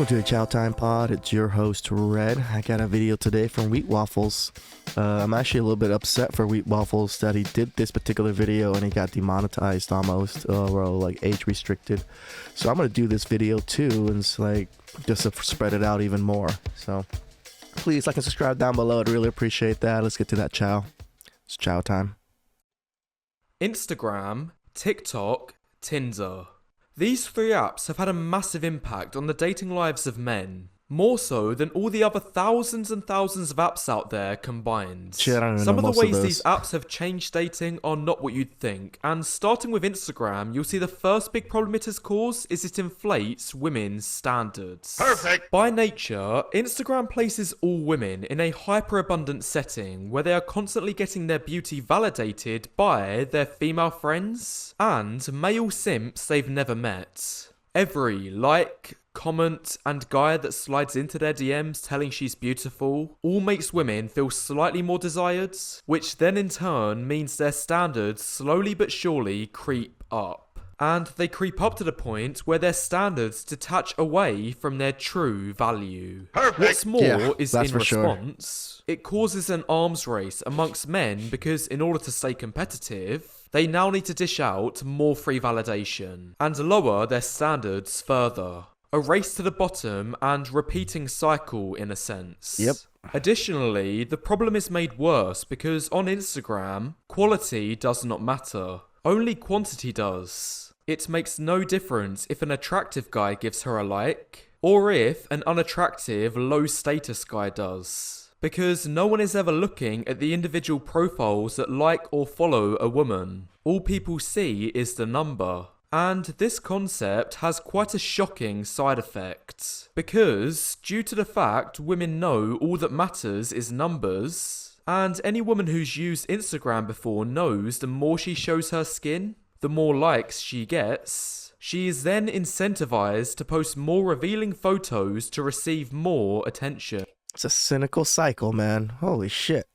Welcome to the Chow Time Pod. It's your host, Red. I got a video today from Wheat Waffles. I'm actually a little bit upset for Wheat Waffles that he did this particular video and he got demonetized almost, or like age restricted. So I'm going to do this video too, and it's like just to spread it out even more. So please like and subscribe down below. I'd really appreciate that. Let's get to that chow. It's chow time. Instagram, TikTok, Tinder. These three apps have had a massive impact on the dating lives of men, more so than all the other thousands and thousands of apps out there combined. Shit, I don't even Some know of the most ways of these those. apps have changed dating are not what you'd think, and starting with Instagram, you'll see the first big problem it has caused is it inflates women's standards. Perfect. By nature, Instagram places all women in a hyperabundant setting where they are constantly getting their beauty validated by their female friends and male simps they've never met. Every like, comment, and guy that slides into their DMs telling she's beautiful all makes women feel slightly more desired, which then in turn means their standards slowly but surely creep up. And they creep up to the point where their standards detach away from their true value. Perfect. What's more Yeah, is that's in for sure. response, it causes an arms race amongst men because in order to stay competitive, they now need to dish out more free validation and lower their standards further. A race to the bottom and repeating cycle in a sense. Yep. Additionally, the problem is made worse because on Instagram, quality does not matter. Only quantity does. It makes no difference if an attractive guy gives her a like, or if an unattractive, low-status guy does. Because no one is ever looking at the individual profiles that like or follow a woman. All people see is the number. And this concept has quite a shocking side effect. Because, due to the fact women know all that matters is numbers, and any woman who's used Instagram before knows the more she shows her skin, the more likes she gets. She is then incentivized to post more revealing photos to receive more attention. It's a cynical cycle, man. Holy shit.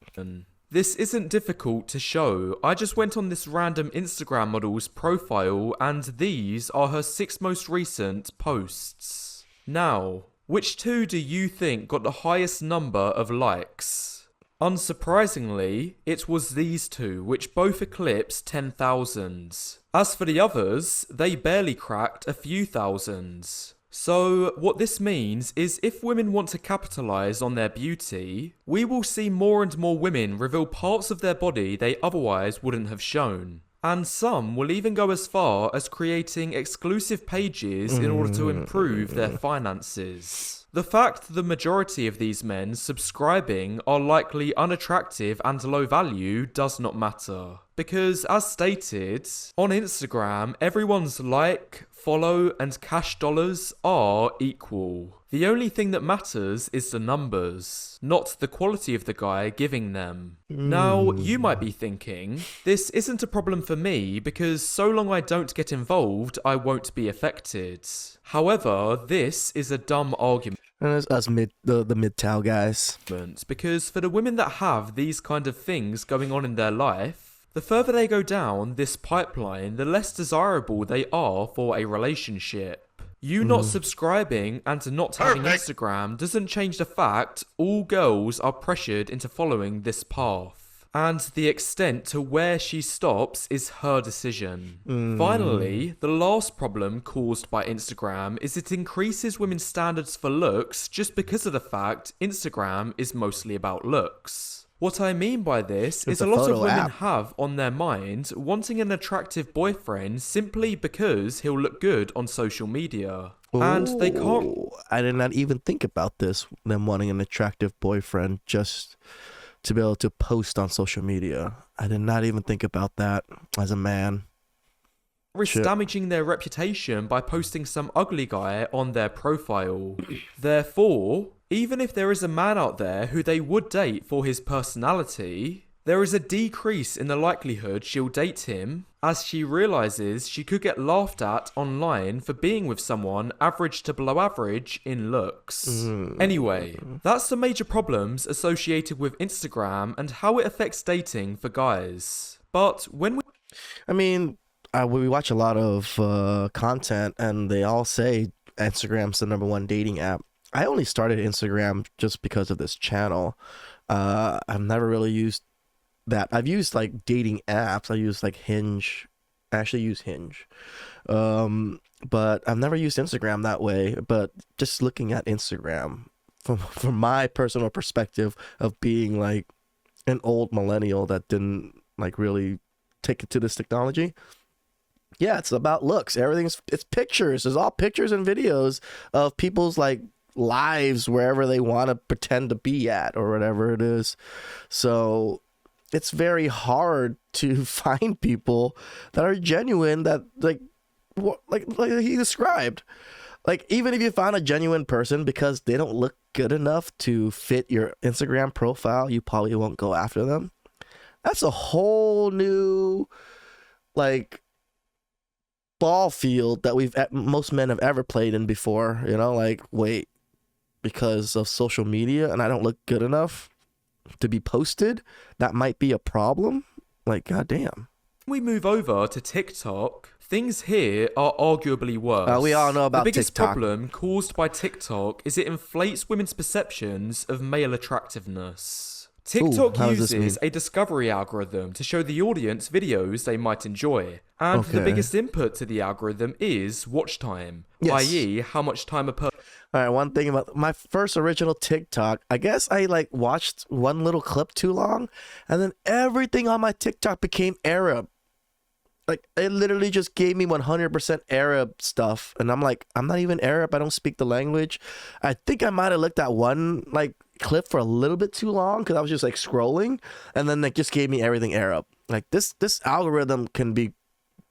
This isn't difficult to show. I just went on this random Instagram model's profile and these are her 6 most recent posts. Now, which two do you think got the highest number of likes? Unsurprisingly, it was these two, which both eclipsed 10,000. As for the others, they barely cracked a few thousands. So, what this means is if women want to capitalise on their beauty, we will see more and more women reveal parts of their body they otherwise wouldn't have shown. And some will even go as far as creating exclusive pages in order to improve their finances. The fact the majority of these men subscribing are likely unattractive and low value does not matter. Because as stated, on Instagram, everyone's like, follow, and cash dollars are equal. The only thing that matters is the numbers, not the quality of the guy giving them. Now, you might be thinking, this isn't a problem for me because so long I don't get involved, I won't be affected. However, this is a dumb argument. And it's us the mid-tow guys. Because for the women that have these kind of things going on in their life, the further they go down this pipeline, the less desirable they are for a relationship. You not subscribing and not having Instagram doesn't change the fact all girls are pressured into following this path. And the extent to where she stops is her decision. Finally, the last problem caused by Instagram is it increases women's standards for looks just because of the fact Instagram is mostly about looks. What I mean by this is a a lot of photo women app. have on their mind wanting an attractive boyfriend simply because he'll look good on social media. And they can't... Ooh, I did not even think about this, them wanting an attractive boyfriend just to be able to post on social media. I did not even think about that as a man. risk Shit. damaging their reputation by posting some ugly guy on their profile. Therefore, even if there is a man out there who they would date for his personality, there is a decrease in the likelihood she'll date him, as she realises she could get laughed at online for being with someone average to below average in looks. Anyway, that's the major problems associated with Instagram and how it affects dating for guys. But when we... I mean, we watch a lot of content, and they all say Instagram's the number one dating app. I only started Instagram just because of this channel. I've never really used that. I've used like dating apps. I use like Hinge. I actually use Hinge. But I've never used Instagram that way. But just looking at Instagram from my personal perspective of being like an old millennial that didn't like really take it to this technology. Yeah, it's about looks. It's pictures. There's all pictures and videos of people's like lives wherever they want to pretend to be at or whatever it is. So it's very hard to find people that are genuine, that like he described. Like, even if you find a genuine person, because they don't look good enough to fit your Instagram profile, you probably won't go after them. That's a whole new like ball field that most men have ever played in before. You know, like, wait, because of social media and I don't look good enough to be posted, that might be a problem. Like, goddamn. We move over to TikTok. Things here are arguably worse. We all know about the biggest TikTok. problem caused by TikTok is it inflates women's perceptions of male attractiveness. TikTok uses a discovery algorithm to show the audience videos they might enjoy. And the biggest input to the algorithm is watch time, i.e. how much time a person... All right, one thing about my first original TikTok, I guess I like watched one little clip too long, and then everything on my TikTok became Arab. Like, it literally just gave me 100% Arab stuff. And I'm like, I'm not even Arab. I don't speak the language. I think I might have looked at one like clip for a little bit too long because I was just like scrolling. And then it just gave me everything Arab. Like, this algorithm can be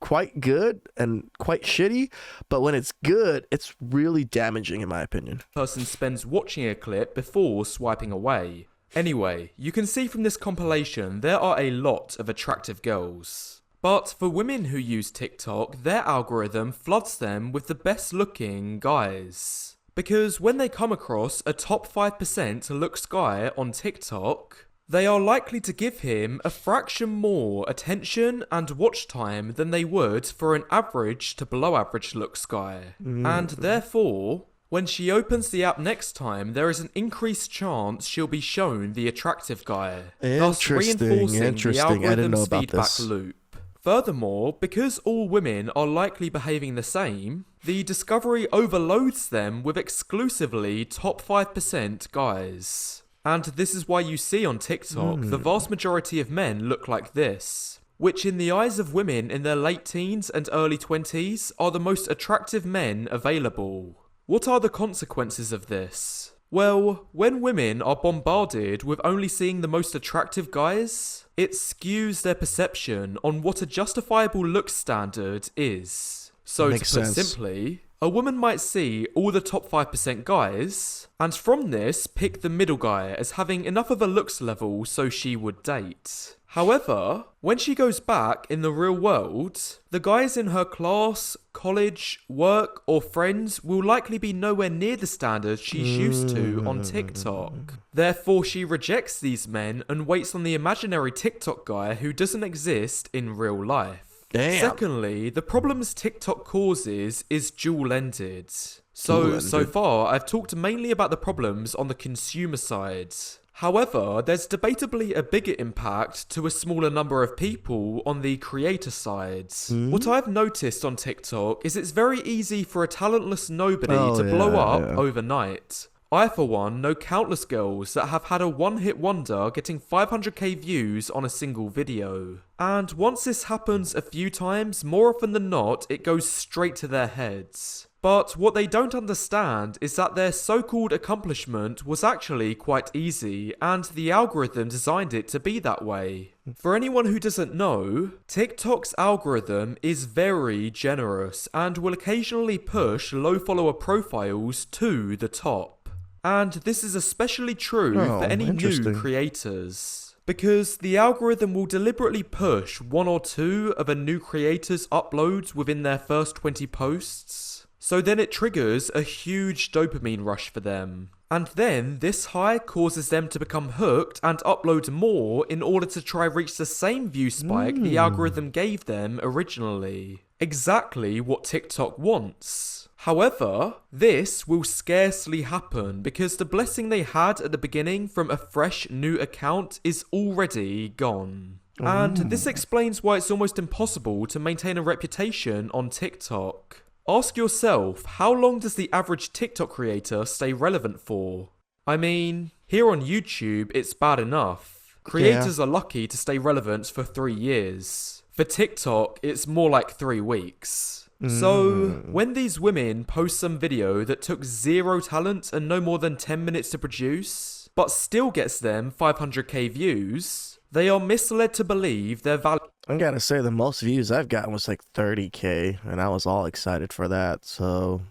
quite good and quite shitty. But when it's good, it's really damaging, in my opinion. Person spends watching a clip before swiping away. Anyway, you can see from this compilation there are a lot of attractive girls. But for women who use TikTok, their algorithm floods them with the best looking guys. Because when they come across a top 5% looks guy on TikTok, they are likely to give him a fraction more attention and watch time than they would for an average to below average looks guy. And therefore, when she opens the app next time, there is an increased chance she'll be shown the attractive guy, thus reinforcing the algorithm's feedback loop. Furthermore, because all women are likely behaving the same, the discovery overloads them with exclusively top 5% guys. And this is why you see on TikTok the vast majority of men look like this, which in the eyes of women in their late teens and early 20s are the most attractive men available. What are the consequences of this? Well, when women are bombarded with only seeing the most attractive guys, it skews their perception on what a justifiable look standard is. So to put simply, a woman might see all the top 5% guys, and from this pick the middle guy as having enough of a looks level so she would date. However, when she goes back in the real world, the guys in her class, college, work, or friends will likely be nowhere near the standards she's used to on TikTok. Therefore, she rejects these men and waits on the imaginary TikTok guy who doesn't exist in real life. Damn. Secondly, the problems TikTok causes is dual-ended. So far, I've talked mainly about the problems on the consumer side. However, there's debatably a bigger impact to a smaller number of people on the creator side. What I've noticed on TikTok is it's very easy for a talentless nobody to blow up overnight. I, for one, know countless girls that have had a one-hit wonder getting 500k views on a single video. And once this happens a few times, more often than not, it goes straight to their heads. But what they don't understand is that their so-called accomplishment was actually quite easy, and the algorithm designed it to be that way. For anyone who doesn't know, TikTok's algorithm is very generous and will occasionally push low follower profiles to the top. And this is especially true for any new creators. Because the algorithm will deliberately push one or two of a new creator's uploads within their first 20 posts. So then it triggers a huge dopamine rush for them. And then this high causes them to become hooked and upload more in order to try reach the same view spike the algorithm gave them originally. Exactly what TikTok wants. However, this will scarcely happen because the blessing they had at the beginning from a fresh new account is already gone. And this explains why it's almost impossible to maintain a reputation on TikTok. Ask yourself, how long does the average TikTok creator stay relevant for? I mean, here on YouTube, it's bad enough. Creators are lucky to stay relevant for 3 years. For TikTok, it's more like 3 weeks. So, when these women post some video that took zero talent and no more than 10 minutes to produce, but still gets them 500k views, they are misled to believe their value. I gotta say, the most views I've gotten was like 30k, and I was all excited for that, so...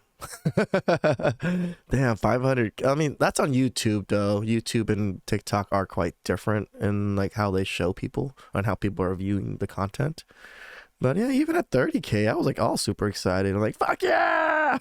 Damn, 500. I mean, that's on YouTube, though. YouTube and TikTok are quite different in like how they show people and how people are viewing the content. But yeah, even at 30k, I was like all super excited. I'm like, fuck yeah!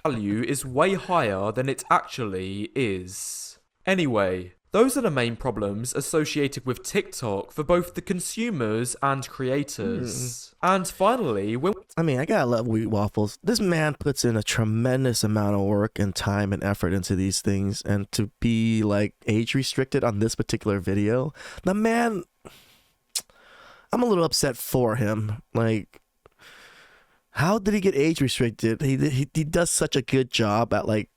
Value is way higher than it actually is. Anyway, those are the main problems associated with TikTok for both the consumers and creators. And finally, I gotta love Wheat Waffles. This man puts in a tremendous amount of work and time and effort into these things, and to be like age restricted on this particular video, the man, I'm a little upset for him. Like, how did he get age restricted? He does such a good job at like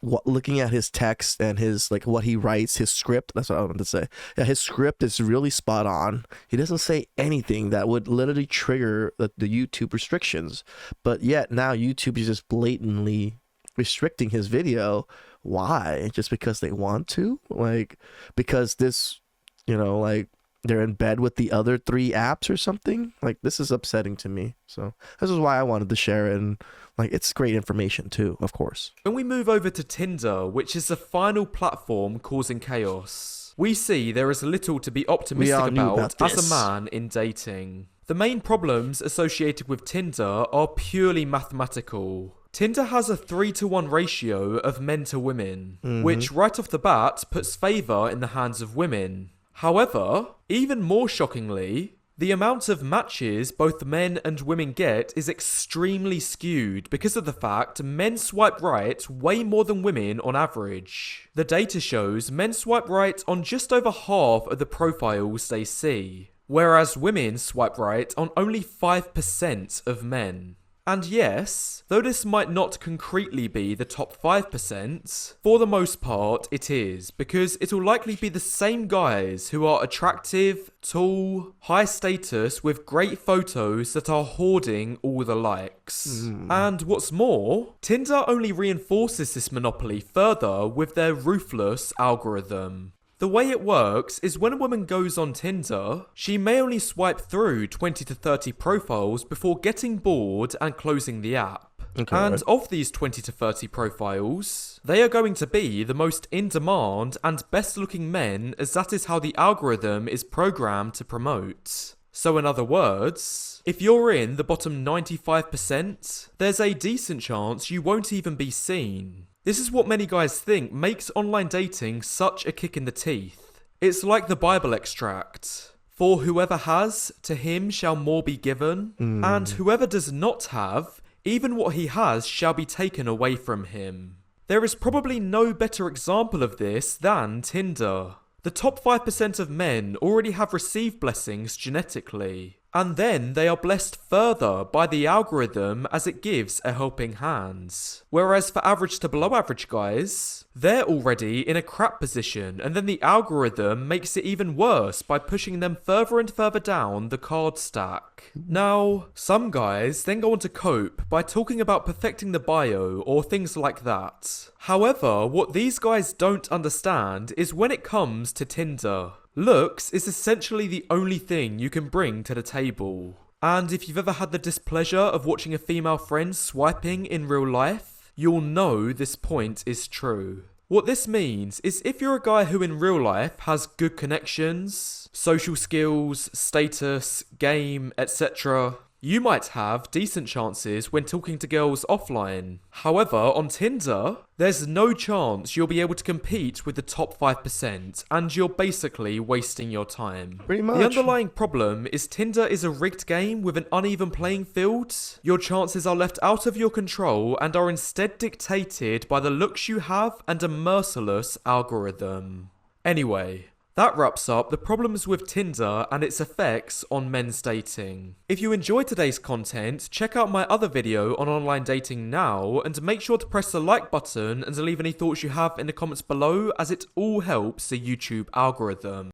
looking at his text and his like what he writes, his script. That's what I wanted to say. Yeah, his script is really spot on. He doesn't say anything that would literally trigger the YouTube restrictions, but yet now YouTube is just blatantly restricting his video. Why? Just because they want to? Like, because this, like they're in bed with the other 3 apps or something? Like, this is upsetting to me. So this is why I wanted to share it, and like, it's great information too, of course. When we move over to Tinder, which is the final platform causing chaos, we see there is little to be optimistic about as a man in dating. The main problems associated with Tinder are purely mathematical. Tinder has a 3-to-1 ratio of men to women, which right off the bat puts favour in the hands of women. However, even more shockingly, the amount of matches both men and women get is extremely skewed because of the fact men swipe right way more than women on average. The data shows men swipe right on just over half of the profiles they see, whereas women swipe right on only 5% of men. And yes, though this might not concretely be the top 5%, for the most part it is, because it'll likely be the same guys who are attractive, tall, high status with great photos that are hoarding all the likes. And what's more, Tinder only reinforces this monopoly further with their ruthless algorithm. The way it works is when a woman goes on Tinder, she may only swipe through 20 to 30 profiles before getting bored and closing the app. Okay. And of these 20 to 30 profiles, they are going to be the most in demand and best looking men, as that is how the algorithm is programmed to promote. So in other words, if you're in the bottom 95%, there's a decent chance you won't even be seen. This is what many guys think makes online dating such a kick in the teeth. It's like the Bible extract. For whoever has, to him shall more be given, and whoever does not have, even what he has shall be taken away from him. There is probably no better example of this than Tinder. The top 5% of men already have received blessings genetically, and then they are blessed further by the algorithm as it gives a helping hand. Whereas for average to below average guys, they're already in a crap position, and then the algorithm makes it even worse by pushing them further and further down the card stack. Now, some guys then go on to cope by talking about perfecting the bio or things like that. However, what these guys don't understand is when it comes to Tinder, looks is essentially the only thing you can bring to the table. And if you've ever had the displeasure of watching a female friend swiping in real life, you'll know this point is true. What this means is if you're a guy who in real life has good connections, social skills, status, game, etc., You might have decent chances when talking to girls offline. However, on Tinder, there's no chance you'll be able to compete with the top 5%, and you're basically wasting your time. Pretty much. The underlying problem is Tinder is a rigged game with an uneven playing field. Your chances are left out of your control and are instead dictated by the looks you have and a merciless algorithm. Anyway, that wraps up the problems with Tinder and its effects on men's dating. If you enjoyed today's content, check out my other video on online dating now, and make sure to press the like button and to leave any thoughts you have in the comments below, as it all helps the YouTube algorithm.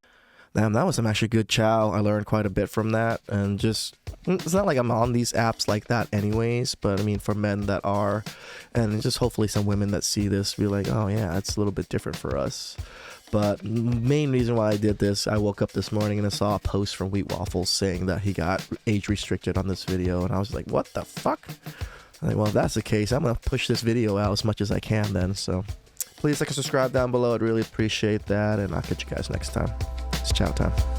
Damn, that was some actually good chow. I learned quite a bit from that, and just, it's not like I'm on these apps like that anyways, but I mean, for men that are, and just hopefully some women that see this be like, oh yeah, it's a little bit different for us. But main reason why I did this, I woke up this morning and I saw a post from Wheat Waffles saying that he got age restricted on this video, and I was like, what the fuck? I'm like, well, if that's the case, I'm gonna push this video out as much as I can then. So please like and subscribe down below. I'd really appreciate that, and I'll catch you guys next time. It's chow time.